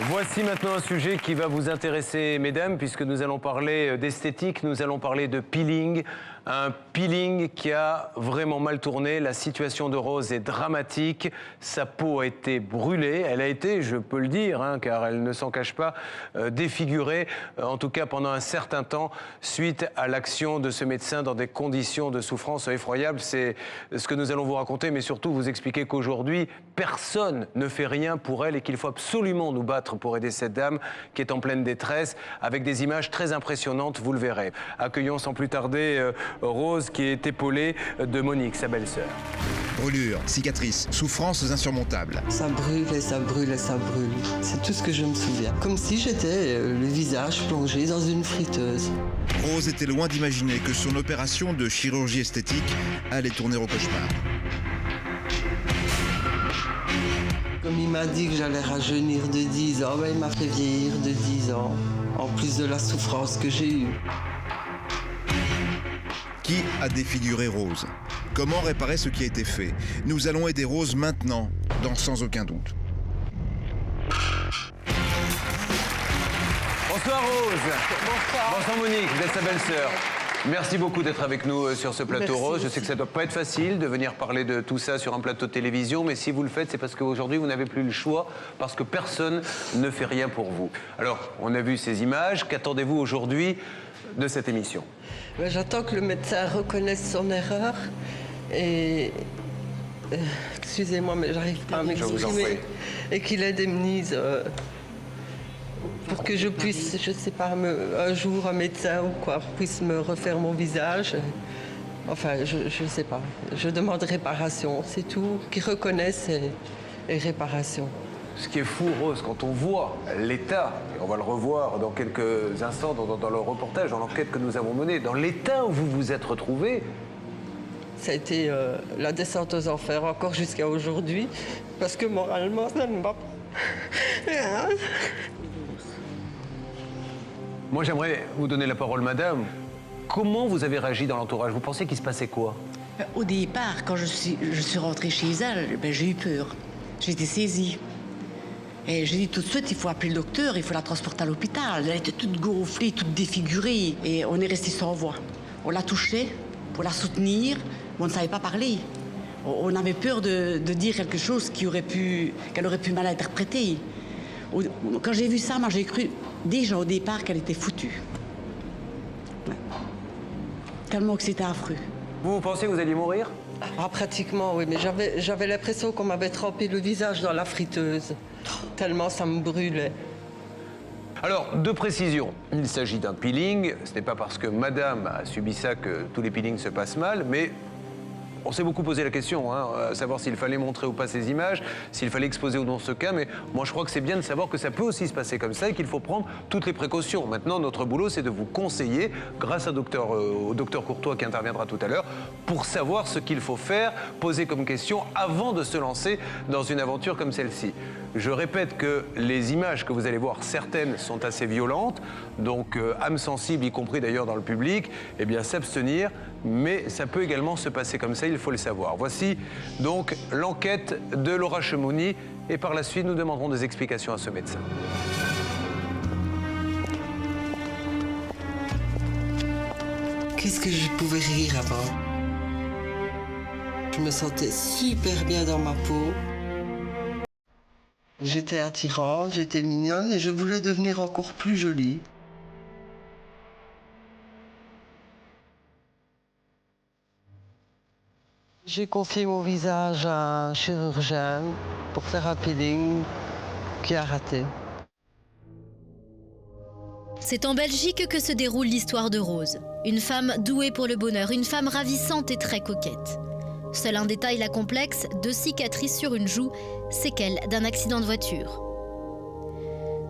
Voici maintenant un sujet qui va vous intéresser, mesdames, puisque nous allons parler d'esthétique, nous allons parler de peeling. Un peeling qui a vraiment mal tourné. La situation de Rose est dramatique. Sa peau a été brûlée. Elle a été, je peux le dire, car elle ne s'en cache pas, défigurée, en tout cas pendant un certain temps, suite à l'action de ce médecin dans des conditions de souffrance effroyables. C'est ce que nous allons vous raconter, mais surtout vous expliquer qu'aujourd'hui, personne ne fait rien pour elle et qu'il faut absolument nous battre pour aider cette dame qui est en pleine détresse, avec des images très impressionnantes, vous le verrez. Accueillons sans plus tarder Rose, qui est épaulée de Monique, sa belle-sœur. Brûlures, cicatrices, souffrances insurmontables. Ça brûle et ça brûle et ça brûle. C'est tout ce que je me souviens. Comme si j'étais le visage plongé dans une friteuse. Rose était loin d'imaginer que son opération de chirurgie esthétique allait tourner au cauchemar. Comme il m'a dit que j'allais rajeunir de 10 ans, il m'a fait vieillir de 10 ans, en plus de la souffrance que j'ai eue. Qui a défiguré Rose? Comment réparer ce qui a été fait? Nous allons aider Rose maintenant, dans Sans aucun doute. Bonsoir Rose. Bonsoir. Bonsoir Monique, vous êtes sa belle-sœur. Merci beaucoup d'être avec nous sur ce plateau. Merci. Rose. Je sais que ça ne doit pas être facile de venir parler de tout ça sur un plateau de télévision, mais si vous le faites, c'est parce qu'aujourd'hui, vous n'avez plus le choix, parce que personne ne fait rien pour vous. Alors, on a vu ces images. Qu'attendez-vous aujourd'hui de cette émission? J'attends que le médecin reconnaisse son erreur et... excusez-moi, mais j'arrive pas à Je vous en prie. m'exprimer. Et qu'il indemnise pour que je puisse, je sais pas, un jour un médecin ou quoi puisse me refaire mon visage. Enfin, je sais pas. Je demande réparation, c'est tout. Qu'il reconnaisse et réparation. Ce qui est fou, Rose, quand on voit l'état, et on va le revoir dans quelques instants dans le reportage, dans l'enquête que nous avons menée, dans l'état où vous vous êtes retrouvée, Ça a été la descente aux enfers, encore jusqu'à aujourd'hui, parce que moralement, ça ne va pas. moi j'aimerais vous donner la parole, madame. Comment vous avez réagi dans l'entourage? Vous pensez qu'il se passait quoi? Au départ, quand je suis rentrée chez elle, j'ai eu peur. J'ai été saisie. Et j'ai dit tout de suite, il faut appeler le docteur, il faut la transporter à l'hôpital. Elle était toute gonflée, toute défigurée. Et on est resté sans voix. On la touchait pour la soutenir, mais on ne savait pas parler. On avait peur de dire quelque chose qu'elle aurait pu mal interpréter. Quand j'ai vu ça, moi j'ai cru déjà au départ qu'elle était foutue. Ouais. Tellement que c'était affreux. Vous pensez que vous alliez mourir? Ah, pratiquement, oui, mais j'avais l'impression qu'on m'avait trempé le visage dans la friteuse. Tellement ça me brûlait. Alors, deux précisions. Il s'agit d'un peeling. Ce n'est pas parce que madame a subi ça que tous les peelings se passent mal, mais on s'est beaucoup posé la question, à savoir s'il fallait montrer ou pas ces images, s'il fallait exposer ou non ce cas, mais moi je crois que c'est bien de savoir que ça peut aussi se passer comme ça et qu'il faut prendre toutes les précautions. Maintenant, notre boulot, c'est de vous conseiller, grâce au docteur Courtois qui interviendra tout à l'heure, pour savoir ce qu'il faut faire, poser comme question avant de se lancer dans une aventure comme celle-ci. Je répète que les images que vous allez voir, certaines sont assez violentes, donc âme sensible, y compris d'ailleurs dans le public, eh bien s'abstenir, mais ça peut également se passer comme ça, il faut le savoir. Voici donc l'enquête de Laura Chemouni, et par la suite, nous demanderons des explications à ce médecin. Qu'est-ce que je pouvais rire avant? Je me sentais super bien dans ma peau. J'étais attirante, j'étais mignonne et je voulais devenir encore plus jolie. J'ai confié mon visage à un chirurgien pour faire un peeling qui a raté. C'est en Belgique que se déroule l'histoire de Rose. Une femme douée pour le bonheur, une femme ravissante et très coquette. Seul un détail la complexe, 2 cicatrices sur une joue, séquelles d'un accident de voiture.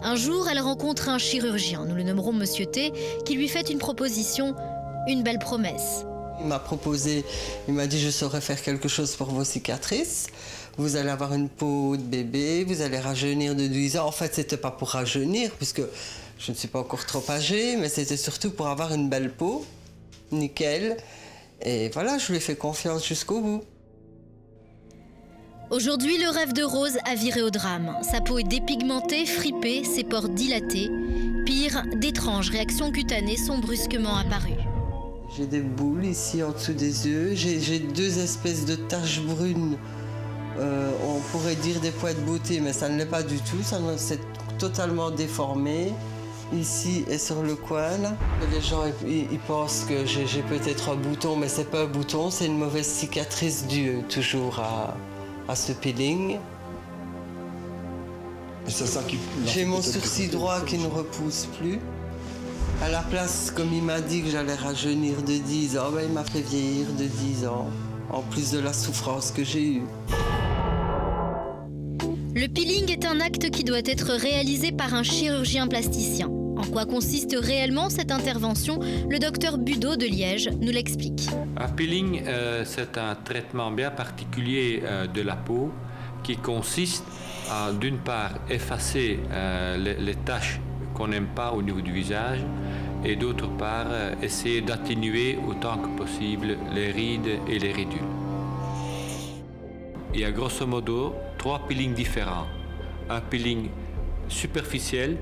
Un jour, elle rencontre un chirurgien, nous le nommerons Monsieur T, qui lui fait une proposition, une belle promesse. Il m'a proposé, il m'a dit je saurais faire quelque chose pour vos cicatrices. Vous allez avoir une peau de bébé, vous allez rajeunir de 12 ans. En fait, c'était pas pour rajeunir, puisque je ne suis pas encore trop âgée, mais c'était surtout pour avoir une belle peau, nickel. Et voilà, je lui ai fait confiance jusqu'au bout. Aujourd'hui, le rêve de Rose a viré au drame. Sa peau est dépigmentée, fripée, ses pores dilatés. Pire, d'étranges réactions cutanées sont brusquement apparues. J'ai des boules ici en dessous des yeux. J'ai 2 espèces de taches brunes. On pourrait dire des points de beauté, mais ça ne l'est pas du tout. C'est totalement déformé. Ici et sur le coin, là. Les gens ils pensent que j'ai peut-être un bouton, mais c'est pas un bouton, c'est une mauvaise cicatrice due toujours à ce peeling. J'ai mon sourcil droit qui ne repousse plus. À la place, comme il m'a dit que j'allais rajeunir de 10 ans, il m'a fait vieillir de 10 ans, en plus de la souffrance que j'ai eue. Le peeling est un acte qui doit être réalisé par un chirurgien plasticien. En quoi consiste réellement cette intervention? Le docteur Budeau de Liège nous l'explique. Un peeling, c'est un traitement bien particulier de la peau qui consiste à, d'une part, effacer les taches qu'on n'aime pas au niveau du visage et d'autre part, essayer d'atténuer autant que possible les rides et les ridules. Il y a grosso modo 3 peelings différents. Un peeling superficiel,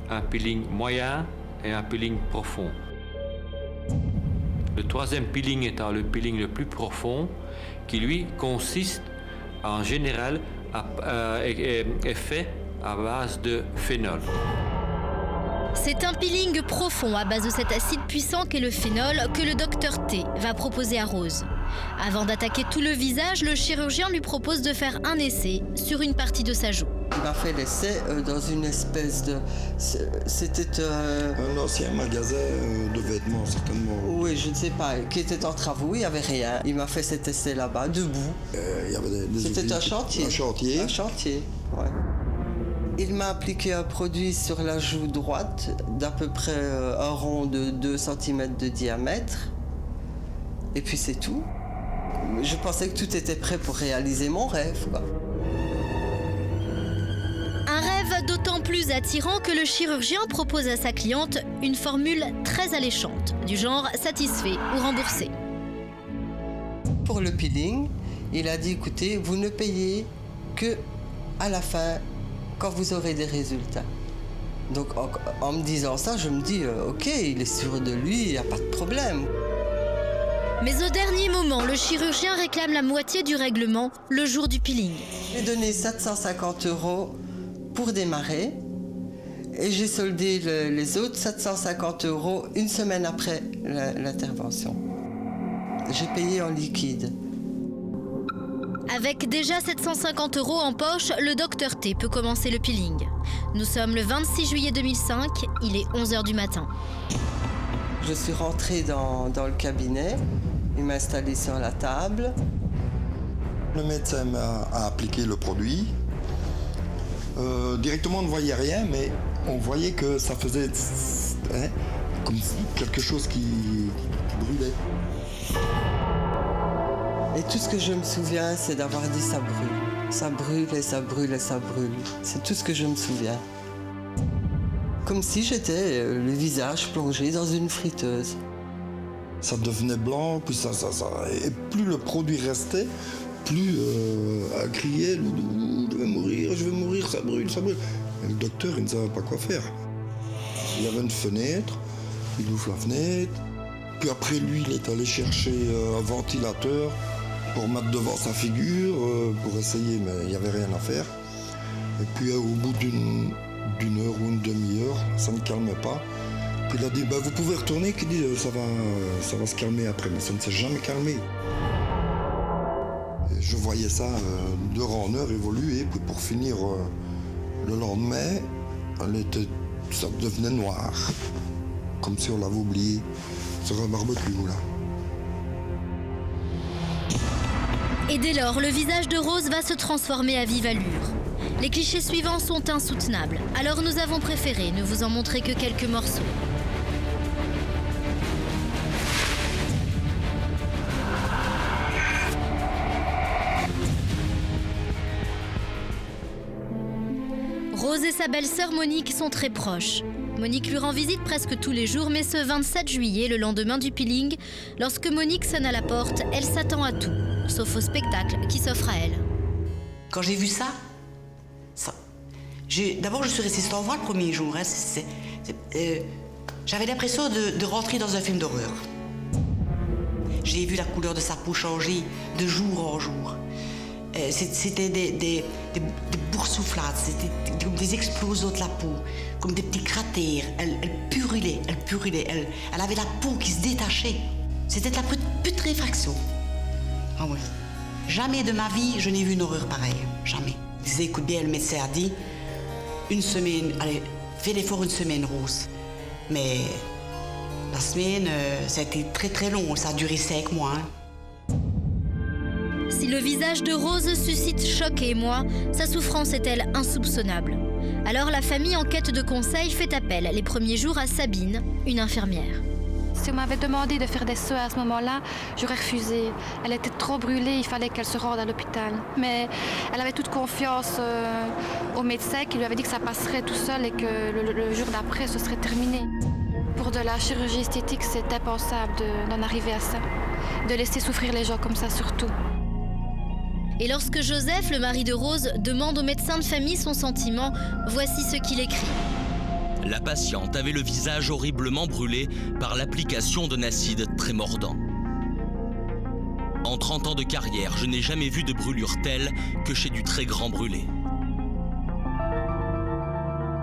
un peeling moyen et un peeling profond. Le 3e peeling étant le peeling le plus profond, qui lui consiste en général est fait à base de phénol. C'est un peeling profond à base de cet acide puissant qu'est le phénol que le docteur T va proposer à Rose. Avant d'attaquer tout le visage, le chirurgien lui propose de faire un essai sur une partie de sa joue. Il m'a fait l'essai dans une espèce de... C'était un ancien magasin de vêtements, certainement. Oui, je ne sais pas, qui était en travaux, il n'y avait rien. Il m'a fait cet essai là-bas, debout. Il y avait C'était un chantier. Un chantier. Un chantier, ouais. Il m'a appliqué un produit sur la joue droite d'à peu près un rond de 2 cm de diamètre. Et puis c'est tout. Je pensais que tout était prêt pour réaliser mon rêve, quoi. Un rêve d'autant plus attirant que le chirurgien propose à sa cliente une formule très alléchante, du genre satisfait ou remboursé. Pour le peeling, il a dit, écoutez, vous ne payez que à la fin, quand vous aurez des résultats. Donc en me disant ça, je me dis, ok, il est sûr de lui, il n'y a pas de problème. Mais au dernier moment, le chirurgien réclame la moitié du règlement le jour du peeling. J'ai donné 750 € pour démarrer et j'ai soldé les autres 750 € une semaine après l'intervention. J'ai payé en liquide. Avec déjà 750 € en poche, le docteur T peut commencer le peeling. Nous sommes le 26 juillet 2005, il est 11h du matin. Je suis rentrée dans le cabinet, il m'a installé sur la table. Le médecin m'a appliqué le produit. Directement, on ne voyait rien, mais on voyait que ça faisait comme quelque chose qui brûlait. Et tout ce que je me souviens, c'est d'avoir dit ça brûle. Ça brûle et ça brûle et ça brûle. C'est tout ce que je me souviens. Comme si j'étais le visage plongé dans une friteuse. Ça devenait blanc, puis ça. Et plus le produit restait, plus à crier, je vais mourir, ça brûle, ça brûle. Et le docteur, il ne savait pas quoi faire. Il y avait une fenêtre, il ouvre la fenêtre. Puis après, lui, il est allé chercher un ventilateur pour mettre devant sa figure, pour essayer, mais il n'y avait rien à faire. Et puis au bout d'une heure ou une demi-heure, ça ne calmait pas. Puis il a dit, vous pouvez retourner, qu'il dit, ça va se calmer après, mais ça ne s'est jamais calmé. Et je voyais ça d'heure en heure évoluer, puis pour finir, le lendemain, ça devenait noir, comme si on l'avait oublié sur un barbecue, là. Et dès lors, le visage de Rose va se transformer à vive allure. Les clichés suivants sont insoutenables, alors nous avons préféré ne vous en montrer que quelques morceaux. Rose et sa belle-sœur Monique sont très proches. Monique lui rend visite presque tous les jours, mais ce 27 juillet, le lendemain du peeling, lorsque Monique sonne à la porte, elle s'attend à tout, sauf au spectacle qui s'offre à elle. Quand j'ai vu ça, d'abord je suis restée sans voix le premier jour. Hein, j'avais l'impression de rentrer dans un film d'horreur. J'ai vu la couleur de sa peau changer de jour en jour. C'était des boursouflades, c'était comme des explosions de la peau, comme des petits cratères. Elle purulait. Elle avait la peau qui se détachait. C'était de la putréfaction. Ah oui. Jamais de ma vie, je n'ai vu une horreur pareille. Jamais. Je disais, écoute bien, le médecin a dit, une semaine, allez, fais l'effort une semaine, Rose. Mais la semaine, ça a été très très long, ça a duré 5 mois. Hein. Si le visage de Rose suscite choc et émoi, sa souffrance est-elle insoupçonnable? Alors la famille en quête de conseils fait appel les premiers jours à Sabine, une infirmière. Si on m'avait demandé de faire des soins à ce moment-là, j'aurais refusé. Elle était trop brûlée, il fallait qu'elle se rende à l'hôpital. Mais elle avait toute confiance au médecin qui lui avait dit que ça passerait tout seul et que le jour d'après, ce serait terminé. Pour de la chirurgie esthétique, c'est impensable d'en arriver à ça. De laisser souffrir les gens comme ça surtout. Et lorsque Joseph, le mari de Rose, demande au médecin de famille son sentiment, voici ce qu'il écrit. La patiente avait le visage horriblement brûlé par l'application d'un acide très mordant. En 30 ans de carrière, je n'ai jamais vu de brûlure telle que chez du très grand brûlé.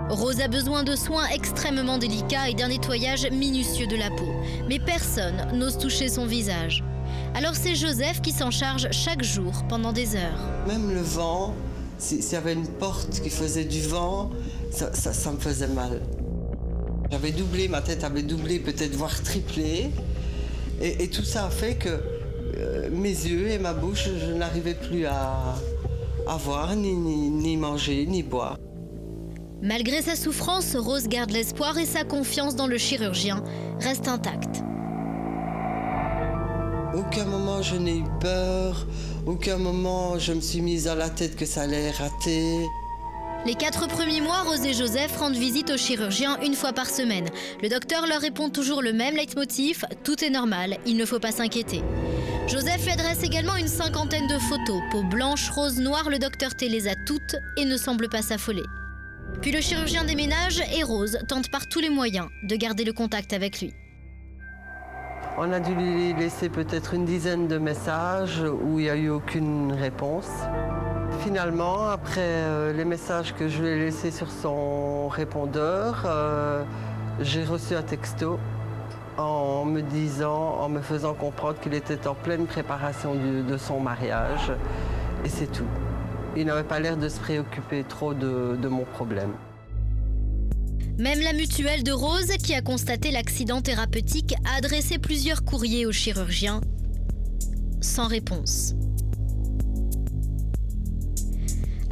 Rose a besoin de soins extrêmement délicats et d'un nettoyage minutieux de la peau. Mais personne n'ose toucher son visage. Alors c'est Joseph qui s'en charge chaque jour pendant des heures. Même le vent, s'il y avait une porte qui faisait du vent, ça me faisait mal. J'avais doublé, ma tête avait doublé, peut-être voire triplé. Et tout ça a fait que mes yeux et ma bouche, je n'arrivais plus à voir, ni manger, ni boire. Malgré sa souffrance, Rose garde l'espoir et sa confiance dans le chirurgien reste intacte. Aucun moment je n'ai eu peur, aucun moment je me suis mise à la tête que ça allait rater. Les 4 premiers mois, Rose et Joseph rendent visite au chirurgien une fois par semaine. Le docteur leur répond toujours le même leitmotiv, tout est normal, il ne faut pas s'inquiéter. Joseph lui adresse également une 50aine de photos. Peau blanche, rose, noire, le docteur T les a toutes et ne semble pas s'affoler. Puis le chirurgien déménage et Rose tente par tous les moyens de garder le contact avec lui. On a dû lui laisser peut-être une dizaine de messages où il n'y a eu aucune réponse. Finalement, après les messages que je lui ai laissés sur son répondeur, j'ai reçu un texto en me faisant comprendre qu'il était en pleine préparation de son mariage. Et c'est tout. Il n'avait pas l'air de se préoccuper trop de mon problème. Même la mutuelle de Rose, qui a constaté l'accident thérapeutique, a adressé plusieurs courriers au chirurgien, sans réponse.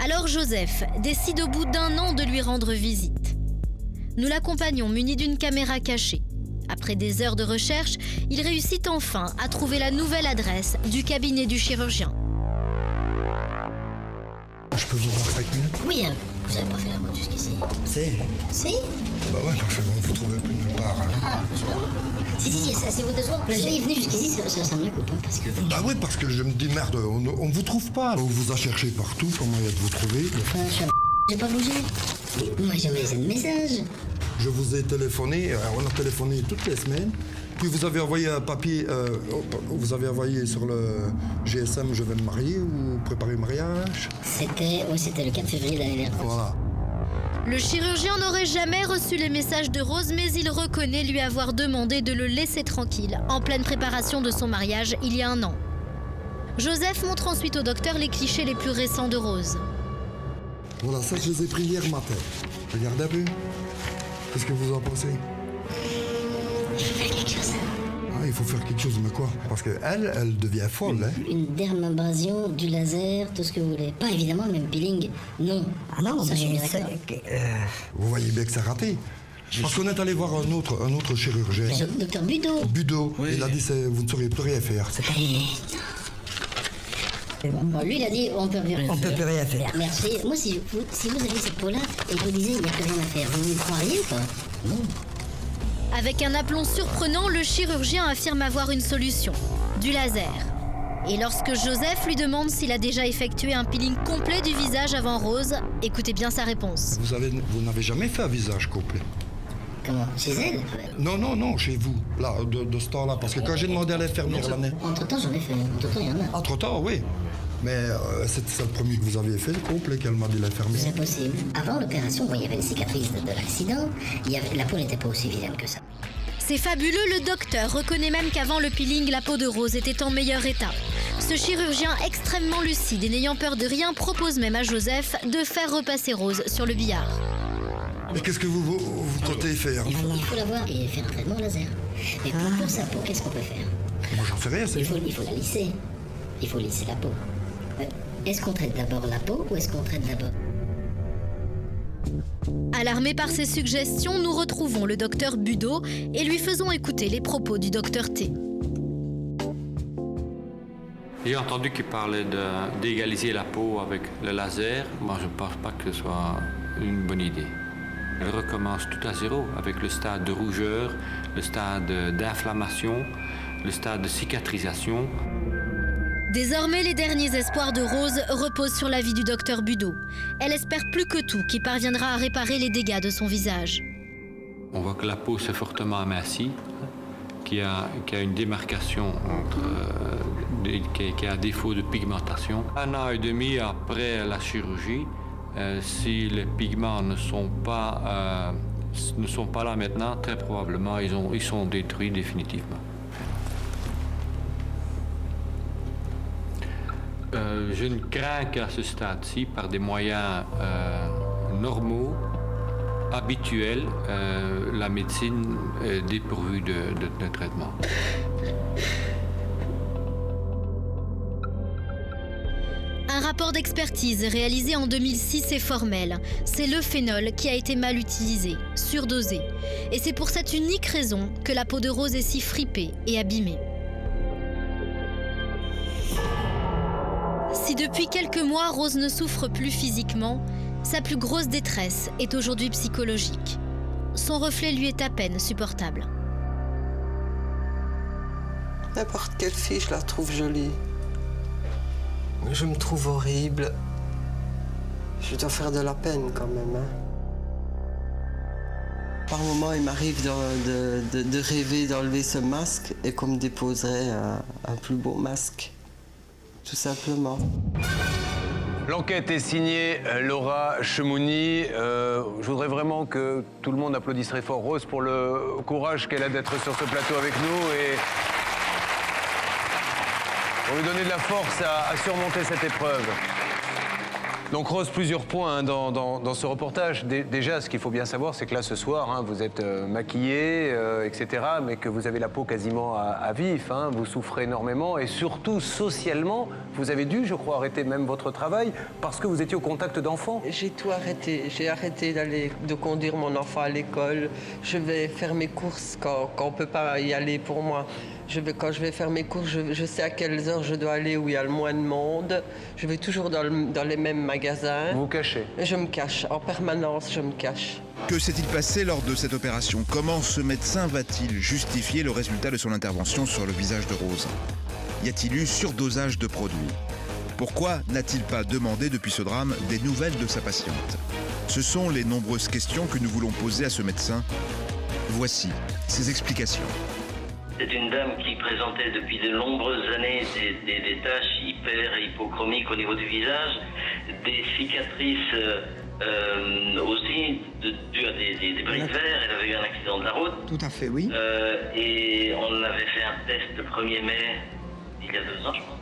Alors Joseph décide au bout d'1 an de lui rendre visite. Nous l'accompagnons muni d'une caméra cachée. Après des heures de recherche, il réussit enfin à trouver la nouvelle adresse du cabinet du chirurgien. Je peux vous voir 5 minutes? Oui, vous n'avez pas fait la route jusqu'ici. Si? Bah ouais, parce que vous ne trouvez plus nulle part. Hein. Ah, si, asseyez-vous 2 secondes. Vous soyez venu jusqu'ici, ça me coupe, parce que vous... Bah ouais, parce que je me dis, merde, on ne vous trouve pas. On vous a cherché partout, comment il y a de vous trouver? J'ai pas bougé. Moi, j'ai envoyé un message. Je vous ai téléphoné, on a téléphoné toutes les semaines. Puis vous avez envoyé un papier, vous avez envoyé sur le GSM, je vais me marier ou préparer le mariage. C'était le 4 février de l'année dernière. Voilà. Le chirurgien n'aurait jamais reçu les messages de Rose, mais il reconnaît lui avoir demandé de le laisser tranquille, en pleine préparation de son mariage il y a 1 an. Joseph montre ensuite au docteur les clichés les plus récents de Rose. Voilà, ça je les ai pris hier matin. Regardez un peu. Qu'est-ce que vous en pensez? Il faut faire quelque chose. Ah, il faut faire quelque chose, mais quoi? Parce qu'elle devient folle, hein? Une dermabrasion, du laser, tout ce que vous voulez. Pas évidemment le même peeling, non. Ah non, ça, je suis bien d'accord. Vous voyez bien que c'est raté. Parce qu'on est allé voir un autre chirurgien. Le docteur Budeau. Budeau. Oui. Il a dit vous ne sauriez plus rien faire. Bon, lui, il a dit on peut plus rien faire. On peut plus rien faire. Merci. Moi, si vous aviez cette peau-là et que vous disiez il n'y a plus rien à faire, vous me croiriez ou pas? Non. Avec un aplomb surprenant, le chirurgien affirme avoir une solution, du laser. Et lorsque Joseph lui demande s'il a déjà effectué un peeling complet du visage avant Rose, écoutez bien sa réponse. Vous n'avez jamais fait un visage complet? Comment? Chez elle? Non, chez vous, là, de ce temps-là. Parce que quand j'ai demandé à l'infirmière l'année... Entre-temps, j'en ai fait. Entre-temps, il y en a. Entre-temps, oui. Mais c'est le premier que vous aviez fait, le complet, qu'elle m'a dit l'infirmière. C'est possible. Avant l'opération, il y avait les cicatrices de l'accident. La peau n'était pas aussi vilaine que ça. C'est fabuleux, le docteur reconnaît même qu'avant le peeling, la peau de Rose était en meilleur état. Ce chirurgien extrêmement lucide et n'ayant peur de rien propose même à Joseph de faire repasser Rose sur le billard. Mais qu'est-ce que vous comptez faire? Il faut la voir et faire un traitement laser. Mais pour sa peau, qu'est-ce qu'on peut faire? Moi, j'en sais rien, c'est... Il faut la lisser. Il faut lisser la peau. Est-ce qu'on traite d'abord la peau ou est-ce qu'on traite d'abord... Alarmé par ces suggestions, nous retrouvons le docteur Budeau et lui faisons écouter les propos du docteur T. J'ai entendu qu'il parlait d'égaliser la peau avec le laser. Moi, je ne pense pas que ce soit une bonne idée. Elle recommence tout à zéro avec le stade de rougeur, le stade d'inflammation, le stade de cicatrisation. Désormais, les derniers espoirs de Rose reposent sur la vie du docteur Budeau. Elle espère plus que tout qu'il parviendra à réparer les dégâts de son visage. On voit que la peau s'est fortement amincie, qu'il y a une démarcation qui a défaut de pigmentation. 1 an et demi après la chirurgie, si les pigments ne sont pas là maintenant, très probablement ils sont détruits définitivement. Je ne crains qu'à ce stade-ci, par des moyens normaux, habituels, la médecine est dépourvue de traitement. Un rapport d'expertise réalisé en 2006 est formel. C'est le phénol qui a été mal utilisé, surdosé. Et c'est pour cette unique raison que la peau de Rose est si fripée et abîmée. Si depuis quelques mois, Rose ne souffre plus physiquement, sa plus grosse détresse est aujourd'hui psychologique. Son reflet lui est à peine supportable. N'importe quelle fille, je la trouve jolie. Je me trouve horrible. Je dois faire de la peine quand même. Par moments, il m'arrive de rêver d'enlever ce masque et qu'on me déposerait un plus beau masque. Tout simplement. L'enquête est signée Laura Chemouni. Je voudrais vraiment que tout le monde applaudisse très fort Rose pour le courage qu'elle a d'être sur ce plateau avec nous et pour lui donner de la force à surmonter cette épreuve. Donc Rose, plusieurs points dans ce reportage. Déjà, ce qu'il faut bien savoir, c'est que là, ce soir, vous êtes maquillée, etc., mais que vous avez la peau quasiment à vif. Vous souffrez énormément et surtout, socialement, vous avez dû, je crois, arrêter même votre travail parce que vous étiez au contact d'enfants. J'ai tout arrêté. J'ai arrêté de conduire mon enfant à l'école. Je vais faire mes courses quand on ne peut pas y aller pour moi. Quand je vais faire mes courses, je sais à quelles heures je dois aller où il y a le moins de monde. Je vais toujours dans les mêmes magasins. Vous vous cachez? Je me cache. En permanence, je me cache. Que s'est-il passé lors de cette opération? Comment ce médecin va-t-il justifier le résultat de son intervention sur le visage de Rose? Y a-t-il eu surdosage de produits? Pourquoi n'a-t-il pas demandé depuis ce drame des nouvelles de sa patiente? Ce sont les nombreuses questions que nous voulons poser à ce médecin. Voici ses explications. C'est une dame qui présentait depuis de nombreuses années des taches hyper et hypochromiques au niveau du visage, des cicatrices aussi dues à des bris de verre. Elle avait eu un accident de la route. Tout à fait, oui. Et on avait fait un test le 1er mai, il y a 2 ans, je crois,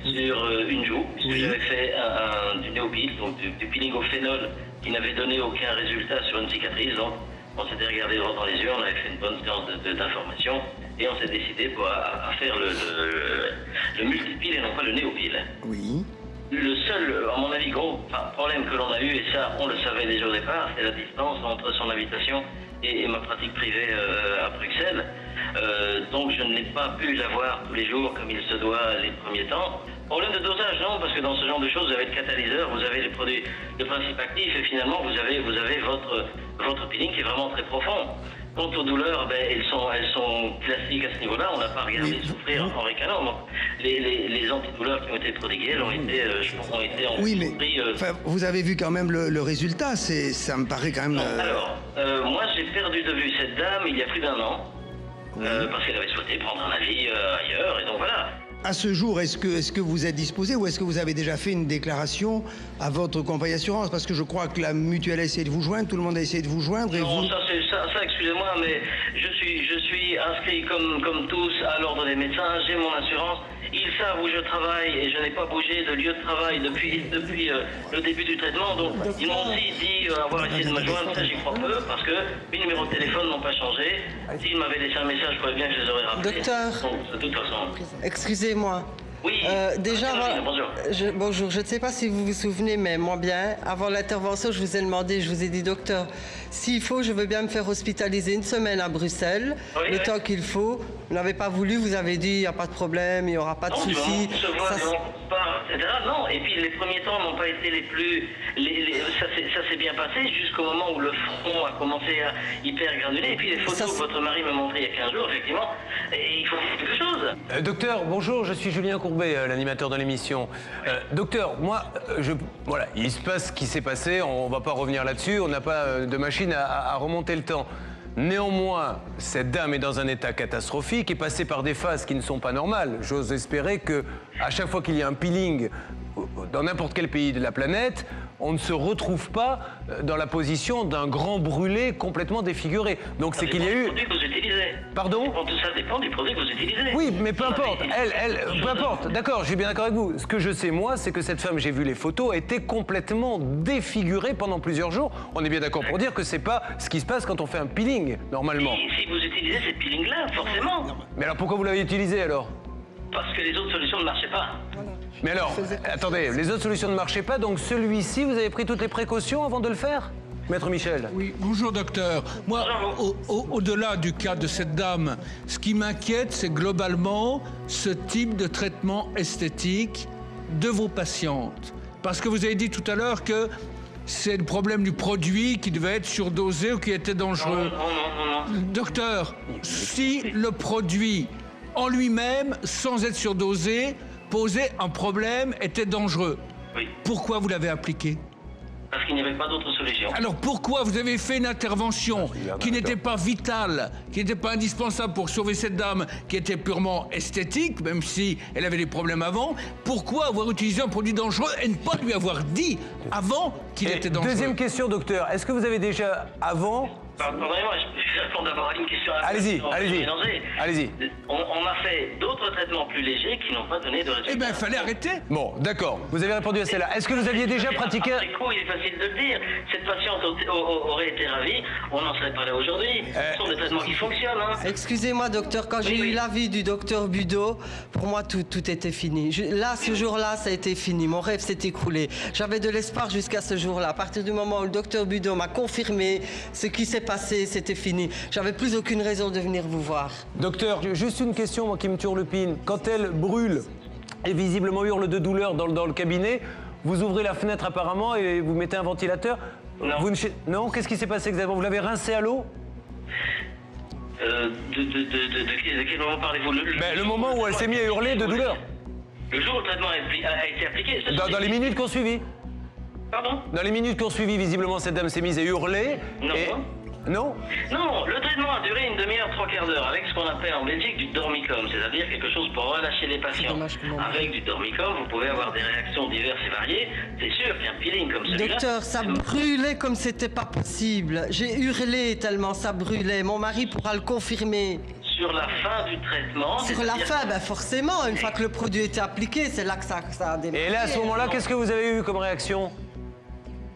sur une joue, puisque j'avais fait du néopil, donc du peeling au phénol, qui n'avait donné aucun résultat sur une cicatrice. Donc on s'était regardé droit dans les yeux, on avait fait une bonne séance d'information. Et on s'est décidé à faire le multipile et non pas le néopile. Oui. Le seul, à mon avis, gros problème que l'on a eu, et ça on le savait déjà au départ, c'est la distance entre son habitation et ma pratique privée à Bruxelles. Donc je n'ai pas pu la voir tous les jours comme il se doit les premiers temps. Problème de dosage, non, parce que dans ce genre de choses, vous avez le catalyseur, vous avez les produits de principe actif et finalement vous avez votre peeling qui est vraiment très profond. Quant aux douleurs, elles sont classiques à ce niveau-là. On n'a pas regardé souffrir en ricanant. Donc, les antidouleurs qui ont été prodiguées, elles ont été, en oui, mais vous avez vu quand même le résultat. Ça me paraît quand même... Alors, moi, j'ai perdu de vue cette dame il y a plus d'1 an. Parce qu'elle avait souhaité prendre un avis ailleurs. Et donc, voilà. À ce jour, est-ce que vous êtes disposé ou est-ce que vous avez déjà fait une déclaration à votre compagnie d'assurance? Parce que je crois que la mutuelle a essayé de vous joindre, tout le monde a essayé de vous joindre. Et non, vous... ça, excusez-moi, mais je suis inscrit comme tous à l'ordre des médecins, j'ai mon assurance. Ils savent où je travaille et je n'ai pas bougé de lieu de travail depuis le début du traitement. Donc, ils m'ont aussi dit avoir essayé de me joindre, ça j'y crois peu, parce que mes numéros de téléphone n'ont pas changé. S'ils m'avaient laissé un message, je croyais bien que je les aurais rappelés. Docteur, donc, de toute façon. Excusez-moi. Oui, déjà, bonjour. Bonjour, je ne sais pas si vous vous souvenez, mais moi bien, avant l'intervention, je vous ai demandé, je vous ai dit, docteur, s'il faut, je veux bien me faire hospitaliser 1 semaine à Bruxelles, le temps qu'il faut. Vous n'avez pas voulu, vous avez dit, il n'y a pas de problème, il n'y aura pas de souci. Non, et puis les premiers temps n'ont pas été les plus... ça s'est bien passé jusqu'au moment où le front a commencé à hyper granuler. Et puis les photos que votre mari m'a montrées il y a 15 jours, effectivement, et il faut faire quelque chose. Docteur, bonjour, je suis Julien Courbet, l'animateur de l'émission. Docteur, moi, voilà, il se passe ce qui s'est passé, on ne va pas revenir là-dessus, on n'a pas de machine à remonter le temps. Néanmoins, cette dame est dans un état catastrophique et passée par des phases qui ne sont pas normales. J'ose espérer qu'à chaque fois qu'il y a un peeling dans n'importe quel pays de la planète, on ne se retrouve pas dans la position d'un grand brûlé complètement défiguré. Donc c'est qu'il y a eu... Ça dépend du produit que vous utilisez. Pardon ? Ça dépend du produit que vous utilisez. Oui, mais peu importe. Peu importe. D'accord, je suis bien d'accord avec vous. Ce que je sais, moi, c'est que cette femme, j'ai vu les photos, a été complètement défigurée pendant plusieurs jours. On est bien d'accord pour dire que c'est pas ce qui se passe quand on fait un peeling, normalement. Si vous utilisez ces peelings-là, forcément. Mais alors pourquoi vous l'avez utilisé alors ? Parce que les autres solutions ne marchaient pas. Mais alors, attendez, les autres solutions ne marchaient pas, donc celui-ci, vous avez pris toutes les précautions avant de le faire ? Maître Michel. Oui, bonjour docteur. Moi, au-delà du cas de cette dame, ce qui m'inquiète, c'est globalement ce type de traitement esthétique de vos patientes. Parce que vous avez dit tout à l'heure que c'est le problème du produit qui devait être surdosé ou qui était dangereux. Non. Docteur, si le produit en lui-même, sans être surdosé, posait un problème, était dangereux, pourquoi vous l'avez appliqué ? Parce qu'il n'y avait pas d'autre solution. Alors pourquoi vous avez fait une intervention qui n'était pas vitale, qui n'était pas indispensable pour sauver cette dame, qui était purement esthétique, même si elle avait des problèmes avant? Pourquoi avoir utilisé un produit dangereux et ne pas lui avoir dit avant qu'il était dangereux? Deuxième question, docteur. Est-ce que vous avez déjà avant... Pardonnez-moi, je réponds d'abord à une question. Allez-y. On a fait d'autres traitements plus légers qui n'ont pas donné de résultats. Eh bien, il fallait arrêter. Bon, d'accord. Vous avez répondu à celle-là. Est-ce que vous aviez déjà pratiqué... Il est facile de le dire. Cette patiente aurait été ravie. On n'en serait pas là aujourd'hui. Ce sont des traitements qui fonctionnent. Excusez-moi, docteur. Quand j'ai eu l'avis du docteur Budeau, pour moi, tout était fini. Ce jour-là, ça a été fini. Mon rêve s'est écroulé. J'avais de l'espoir jusqu'à ce jour-là. À partir du moment où le docteur Budeau m'a confirmé ce qui s'est passé, c'était fini. J'avais plus aucune raison de venir vous voir. Docteur, juste une question, moi qui me turlupine. Quand elle brûle et visiblement hurle de douleur dans le cabinet, vous ouvrez la fenêtre apparemment et vous mettez un ventilateur. Non. Non, qu'est-ce qui s'est passé exactement? Vous l'avez rincé à l'eau? De quel moment parlez-vous? Le moment où elle s'est mise à hurler de douleur. Le jour où le traitement a été appliqué. Dans les minutes qu'on suivit. Pardon? Dans les minutes qu'on suivit, visiblement, cette dame s'est mise à hurler. Non. Non, le traitement a duré une demi-heure, 3/4 d'heure, avec ce qu'on appelle en Belgique du dormicum, c'est-à-dire quelque chose pour relâcher les patients. Avec du dormicum, vous pouvez avoir des réactions diverses et variées. C'est sûr qu'un peeling comme celui-là... Docteur, ça brûlait comme c'était pas possible. J'ai hurlé tellement ça brûlait. Mon mari pourra le confirmer. Sur la fin du traitement... Sur la fin, forcément, une fois que le produit était appliqué, c'est là que ça a démarré. Et là, à ce moment-là, qu'est-ce que vous avez eu comme réaction?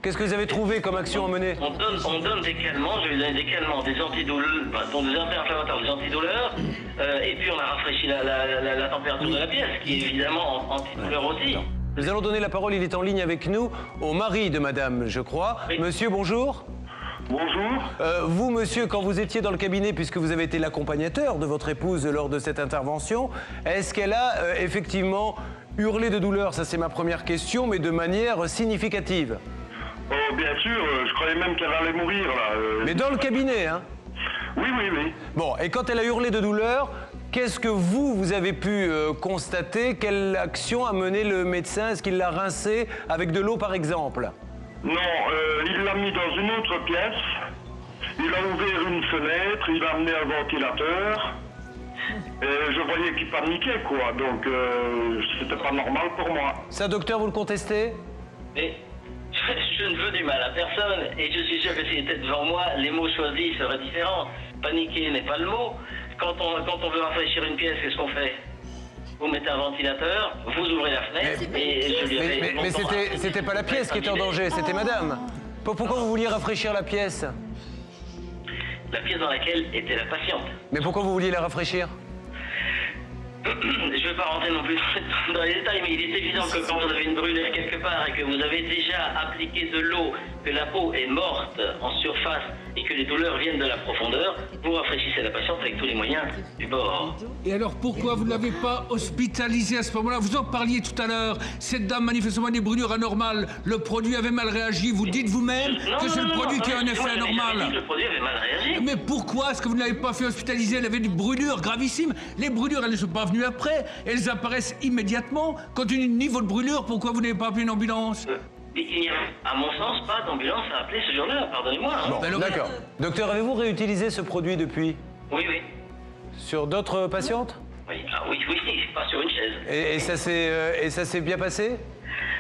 Qu'est-ce que vous avez trouvé comme action à mener? On donne des calmants, je vais donner des calmants, des antidouleurs, des anti-inflammatoires, des antidouleurs, et puis on a rafraîchi la température de la pièce, qui est évidemment antidouleur aussi. Nous allons donner la parole, il est en ligne avec nous, au mari de madame, je crois. Oui. Monsieur, bonjour. Bonjour. Vous, monsieur, quand vous étiez dans le cabinet, puisque vous avez été l'accompagnateur de votre épouse lors de cette intervention, est-ce qu'elle a effectivement hurlé de douleur? Ça, c'est ma première question, mais de manière significative. Oh, bien sûr, je croyais même qu'elle allait mourir, là. Mais dans le cabinet, hein? Oui, oui, oui. Bon, et quand elle a hurlé de douleur, qu'est-ce que vous avez pu constater? Quelle action a mené le médecin? Est-ce qu'il l'a rincé avec de l'eau, par exemple? Non, il l'a mis dans une autre pièce. Il a ouvert une fenêtre, il a amené un ventilateur. Et je voyais qu'il paniquait, quoi. Donc, c'était pas normal pour moi. Ça, docteur, vous le contestez? Mais je ne veux du mal à personne. Et je suis sûr que s'il était devant moi, les mots choisis seraient différents. Paniquer n'est pas le mot. Quand on veut rafraîchir une pièce, qu'est-ce qu'on fait? Vous mettez un ventilateur, vous ouvrez la fenêtre et je lui avais... Mais c'était pas la pièce qui était en danger, c'était madame. Pourquoi vous vouliez rafraîchir la pièce? La pièce dans laquelle était la patiente. Mais pourquoi vous vouliez la rafraîchir? Je ne vais pas rentrer non plus dans les détails, mais il est évident que quand vous avez une brûlure quelque part et que vous avez déjà appliqué de l'eau, que la peau est morte en surface et que les douleurs viennent de la profondeur, vous rafraîchissez la patiente avec tous les moyens du bord. Et alors pourquoi vous ne l'avez pas hospitalisée à ce moment-là? Vous en parliez tout à l'heure. Cette dame manifestement des brûlures anormales. Le produit avait mal réagi. Vous dites vous-même que c'est le produit qui a un effet anormal. Le produit avait mal réagi. Mais pourquoi est-ce que vous ne l'avez pas fait hospitaliser? Elle avait des brûlures gravissimes. Les brûlures, elles ne sont pas venues après. Elles apparaissent immédiatement. Quand il y a un niveau de brûlure, pourquoi vous n'avez pas appelé une ambulance? Il n'y a, à mon sens, pas d'ambulance à appeler ce jour-là, pardonnez-moi. Hein. Bon, d'accord. Docteur, avez-vous réutilisé ce produit depuis? Oui, oui. Sur d'autres patientes? Oui, oui, pas sur une chaise. Et ça s'est bien passé?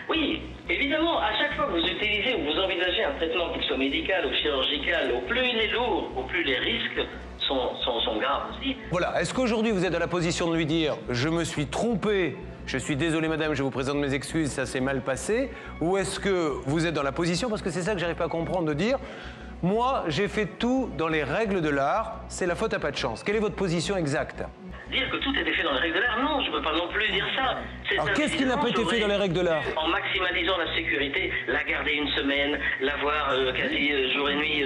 Oui, évidemment, à chaque fois que vous utilisez ou vous envisagez un traitement, qu'il soit médical ou chirurgical, au plus il est lourd, au plus les risques sont graves aussi. Voilà, est-ce qu'aujourd'hui vous êtes dans la position de lui dire « je me suis trompé, je suis désolé madame, je vous présente mes excuses, ça s'est mal passé » ou est-ce que vous êtes dans la position, parce que c'est ça que j'arrive pas à comprendre, de dire « moi j'ai fait tout dans les règles de l'art, c'est la faute à pas de chance ». Quelle est votre position exacte? Dire que tout était fait dans les règles de l'art, non, je ne peux pas non plus dire ça. Alors qu'est-ce qui n'a pas été fait dans les règles de l'art? En maximalisant la sécurité, la garder une semaine, la voir quasi jour et nuit...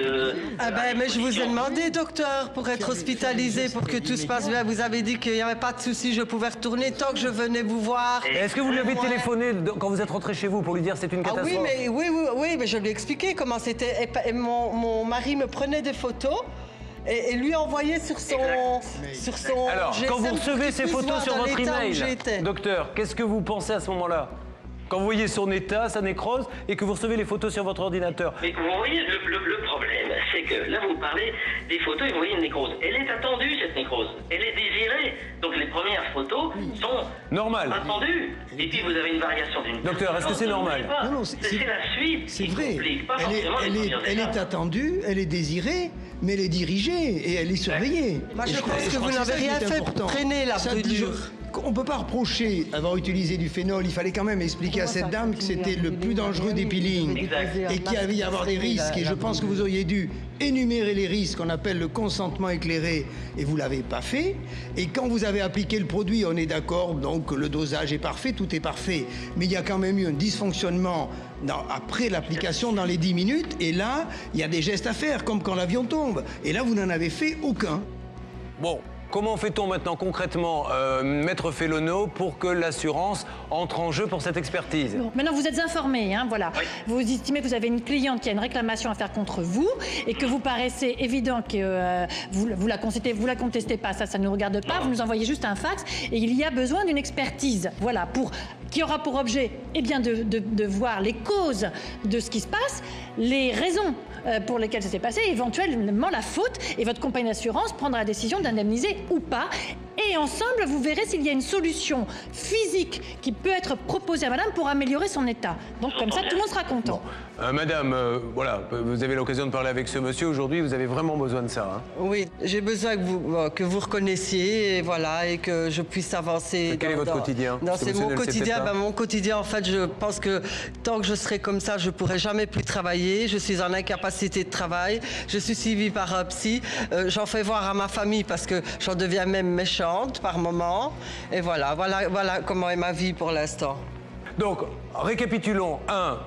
Ah ben, mais je vous ai demandé, docteur, pour être hospitalisé, pour que tout se passe bien. Vous avez dit qu'il n'y avait pas de souci, je pouvais retourner tant que je venais vous voir. Est-ce que vous lui avez téléphoné quand vous êtes rentré chez vous pour lui dire c'est une catastrophe? Oui, mais je lui ai expliqué comment c'était. Et mon mari me prenait des photos. Et lui envoyer sur son Alors, GSM quand vous recevez ces photos sur votre email, j'étais. docteur, qu'est-ce que vous pensez à ce moment-là? Quand vous voyez son état, sa nécrose, et que vous recevez les photos sur votre ordinateur? Mais vous voyez, le problème, c'est que là, vous parlez des photos et vous voyez une nécrose. Elle est attendue, cette nécrose. Elle est désirée. Donc les premières photos sont normales. Attendues. Et puis vous avez une variation d'une... Docteur, est-ce que c'est normal? Non, c'est la suite c'est qui vrai. complique, pas Elle est attendue, elle est désirée, mais elle est dirigée et elle est surveillée. Moi, je pense que vous n'avez rien fait pour traîner la brûlure. On ne peut pas reprocher avoir utilisé du phénol. Il fallait quand même expliquer à cette dame que c'était le plus dangereux des peelings et qu'il y avait y avoir des risques. Et je pense que vous auriez dû énumérer les risques qu'on appelle le consentement éclairé et vous ne l'avez pas fait. Et quand vous avez appliqué le produit, on est d'accord, donc le dosage est parfait, tout est parfait. Mais il y a quand même eu un dysfonctionnement après l'application dans les 10 minutes. Et là, il y a des gestes à faire, comme quand l'avion tombe. Et là, vous n'en avez fait aucun. Bon. Comment fait-on maintenant concrètement, Maître Fellono, pour que l'assurance entre en jeu pour cette expertise? Bon, maintenant, vous êtes informé, hein, voilà. Oui. Vous estimez que vous avez une cliente qui a une réclamation à faire contre vous et que vous paraissez évident que vous la contestez pas, ça ne nous regarde pas, vous nous envoyez juste un fax et il y a besoin d'une expertise, voilà, qui aura pour objet de voir les causes de ce qui se passe, les raisons pour lesquelles ça s'est passé, éventuellement la faute, et votre compagnie d'assurance prendra la décision d'indemniser ou pas. Et ensemble, vous verrez s'il y a une solution physique qui peut être proposée à madame pour améliorer son état. Donc comme ça, tout le monde sera content. Bon. Madame, voilà, vous avez l'occasion de parler avec ce monsieur aujourd'hui, vous avez vraiment besoin de ça. Hein? Oui, j'ai besoin que vous reconnaissiez, et voilà, et que je puisse avancer. Quel est votre quotidien? Non, c'est mon quotidien. Mon quotidien, en fait, je pense que tant que je serai comme ça, je ne pourrai jamais plus travailler. Je suis en incapacité de travail. Je suis suivie par un psy. J'en fais voir à ma famille parce que j'en deviens même méchante par moment. Et voilà comment est ma vie pour l'instant. Donc, récapitulons. 1.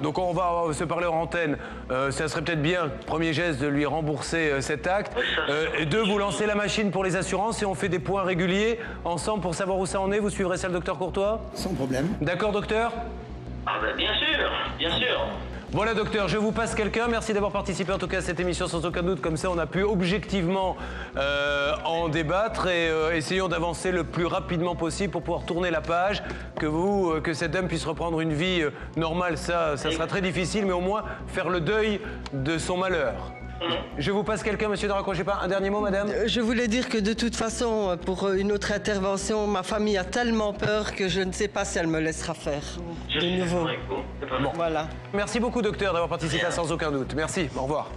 Donc on va se parler en antenne, ça serait peut-être bien, premier geste, de lui rembourser cet acte. 2, vous lancez la machine pour les assurances et on fait des points réguliers ensemble pour savoir où ça en est. Vous suivrez ça le docteur Courtois? Sans problème. D'accord, docteur? Ah ben bien sûr, bien sûr. Voilà docteur, je vous passe quelqu'un. Merci d'avoir participé en tout cas à cette émission sans aucun doute. Comme ça, on a pu objectivement en débattre et essayons d'avancer le plus rapidement possible pour pouvoir tourner la page. Que cette dame puisse reprendre une vie normale, ça sera très difficile, mais au moins faire le deuil de son malheur. Je vous passe quelqu'un, monsieur, ne raccrochez pas. Un dernier mot, madame? Je voulais dire que de toute façon, pour une autre intervention, ma famille a tellement peur que je ne sais pas si elle me laissera faire de nouveau. Bon. Voilà. Merci beaucoup, docteur, d'avoir participé à Sans aucun doute. Merci, au revoir.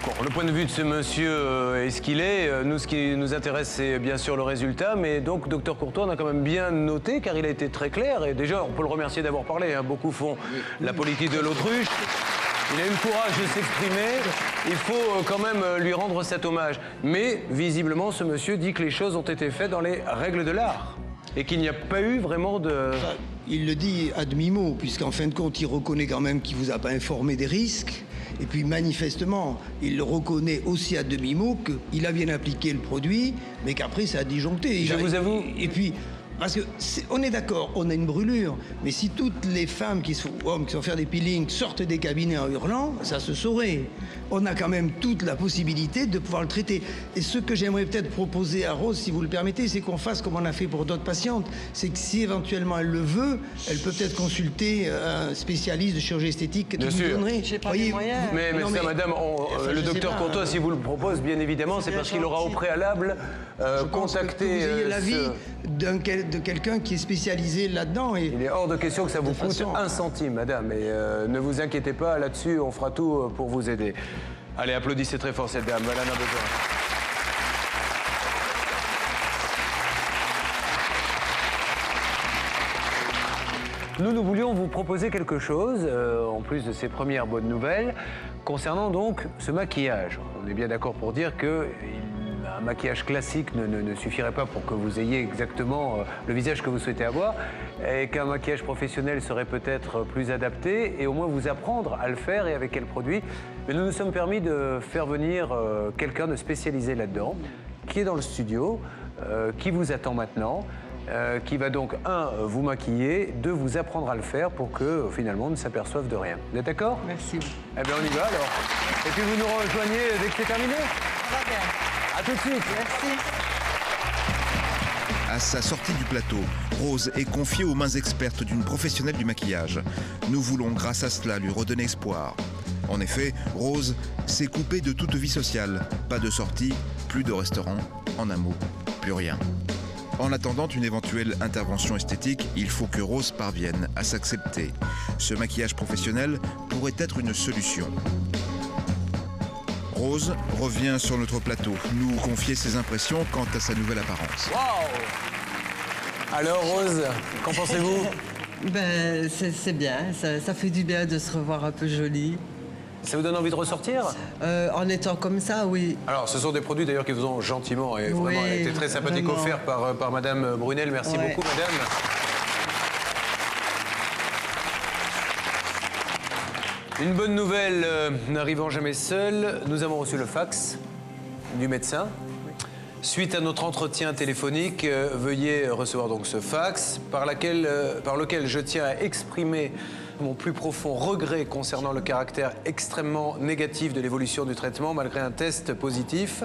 Bon, le point de vue de ce monsieur est ce qu'il est. Nous, ce qui nous intéresse, c'est bien sûr le résultat. Mais donc, docteur Courtois, on a quand même bien noté, car il a été très clair. Et déjà, on peut le remercier d'avoir parlé. Hein. Beaucoup font la politique de l'autruche. Il a eu le courage de s'exprimer. Il faut quand même lui rendre cet hommage. Mais, visiblement, ce monsieur dit que les choses ont été faites dans les règles de l'art. Et qu'il n'y a pas eu vraiment de... Enfin, il le dit à demi-mot, puisqu'en fin de compte, il reconnaît quand même qu'il ne vous a pas informé des risques. Et puis, manifestement, il le reconnaît aussi à demi-mot qu'il a bien appliqué le produit, mais qu'après, ça a disjoncté. Je vous avoue... Et puis... Parce que on est d'accord, on a une brûlure, mais si toutes les femmes hommes qui sont faire des peelings sortent des cabinets en hurlant, ça se saurait. On a quand même toute la possibilité de pouvoir le traiter. Et ce que j'aimerais peut-être proposer à Rose, si vous le permettez, c'est qu'on fasse comme on a fait pour d'autres patientes. C'est que si éventuellement elle le veut, elle peut peut-être consulter un spécialiste de chirurgie esthétique qui vous donnerait. J'ai pas les moyens. Mais ça, madame, le docteur Courtois, si vous le propose, bien évidemment, c'est parce qu'il aura au préalable contacté... Que vous ayez l'avis de quelqu'un qui est spécialisé là-dedans. Il est hors de question que ça vous coûte un centime, madame. Et ne vous inquiétez pas, là-dessus, on fera tout pour vous aider. Allez, applaudissez très fort cette dame, elle en a besoin. Nous voulions vous proposer quelque chose, en plus de ces premières bonnes nouvelles, concernant donc ce maquillage. On est bien d'accord pour dire que un maquillage classique ne suffirait pas pour que vous ayez exactement le visage que vous souhaitez avoir, et qu'un maquillage professionnel serait peut-être plus adapté, et au moins vous apprendre à le faire et avec quel produit. Mais nous nous sommes permis de faire venir quelqu'un de spécialisé là-dedans, qui est dans le studio, qui vous attend maintenant, qui va donc, vous maquiller, vous apprendre à le faire pour que, finalement, on ne s'aperçoive de rien. Vous êtes d'accord? Merci. Eh bien, on y va alors. Et puis vous nous rejoignez dès que c'est terminé. Ça va bien. À tout de suite. Merci. À sa sortie du plateau, Rose est confiée aux mains expertes d'une professionnelle du maquillage. Nous voulons, grâce à cela, lui redonner espoir. En effet, Rose s'est coupée de toute vie sociale. Pas de sortie, plus de restaurant, en un mot, plus rien. En attendant une éventuelle intervention esthétique, il faut que Rose parvienne à s'accepter. Ce maquillage professionnel pourrait être une solution. Rose revient sur notre plateau, nous confier ses impressions quant à sa nouvelle apparence. Waouh! Alors Rose, qu'en pensez-vous? Ben, c'est bien, ça fait du bien de se revoir un peu jolie. Ça vous donne envie de ressortir? En étant comme ça, oui. Alors, ce sont des produits d'ailleurs qui vous ont gentiment et vraiment été très sympathique vraiment offerts par Madame Brunel. Merci beaucoup, Madame. Une bonne nouvelle n'arrivant jamais seule, nous avons reçu le fax du médecin. Suite à notre entretien téléphonique, veuillez recevoir donc ce fax par lequel je tiens à exprimer mon plus profond regret concernant le caractère extrêmement négatif de l'évolution du traitement malgré un test positif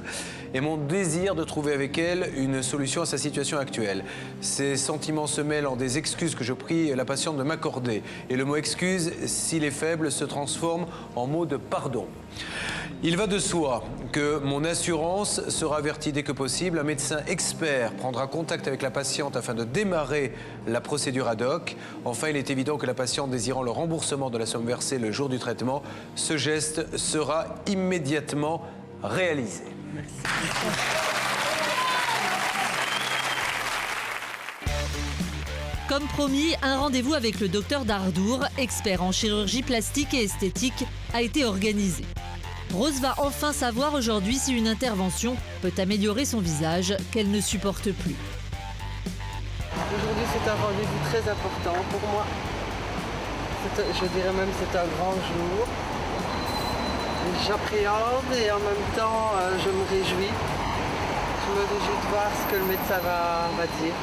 et mon désir de trouver avec elle une solution à sa situation actuelle. Ces sentiments se mêlent en des excuses que je prie la patiente de m'accorder. Et le mot excuse, s'il est faible, se transforme en mot de pardon. Il va de soi que mon assurance sera avertie dès que possible. Un médecin expert prendra contact avec la patiente afin de démarrer la procédure ad hoc. Enfin, il est évident que la patiente désirant le remboursement de la somme versée le jour du traitement, ce geste sera immédiatement réalisé. Merci. Comme promis, un rendez-vous avec le docteur Dardour, expert en chirurgie plastique et esthétique, a été organisé. Rose va enfin savoir aujourd'hui si une intervention peut améliorer son visage qu'elle ne supporte plus. Aujourd'hui, c'est un rendez-vous très important pour moi. Je dirais même que c'est un grand jour. J'appréhende et en même temps, je me réjouis. Je me réjouis de voir ce que le médecin va dire.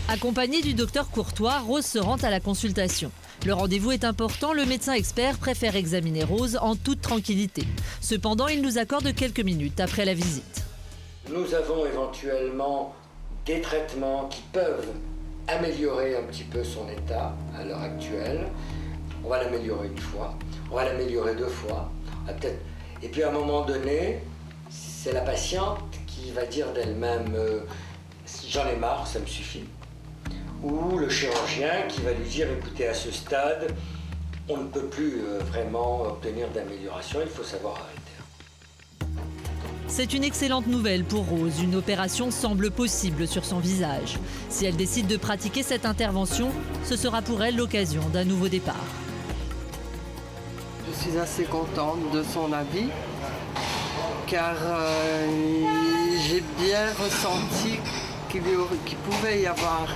Accompagnée du docteur Courtois, Rose se rend à la consultation. Le rendez-vous est important, le médecin expert préfère examiner Rose en toute tranquillité. Cependant, il nous accorde quelques minutes après la visite. Nous avons éventuellement des traitements qui peuvent améliorer un petit peu son état à l'heure actuelle. On va l'améliorer une fois, on va l'améliorer 2 fois, peut-être. Et puis à un moment donné, c'est la patiente qui va dire d'elle-même j'en ai marre, ça me suffit. Ou le chirurgien qui va lui dire écoutez, à ce stade, on ne peut plus vraiment obtenir d'amélioration, il faut savoir arrêter. C'est une excellente nouvelle pour Rose. Une opération semble possible sur son visage. Si elle décide de pratiquer cette intervention, ce sera pour elle l'occasion d'un nouveau départ. Je suis assez contente de son avis, car j'ai bien ressenti qu'il pouvait y avoir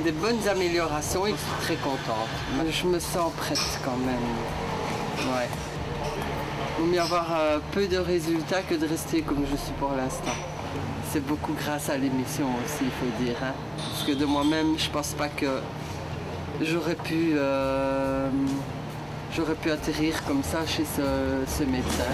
des bonnes améliorations et je suis très contente. Je me sens prête quand même. Ouais. Il vaut mieux avoir peu de résultats que de rester comme je suis pour l'instant. C'est beaucoup grâce à l'émission aussi, il faut dire. Hein. Parce que de moi-même, je pense pas que j'aurais pu atterrir comme ça chez ce médecin.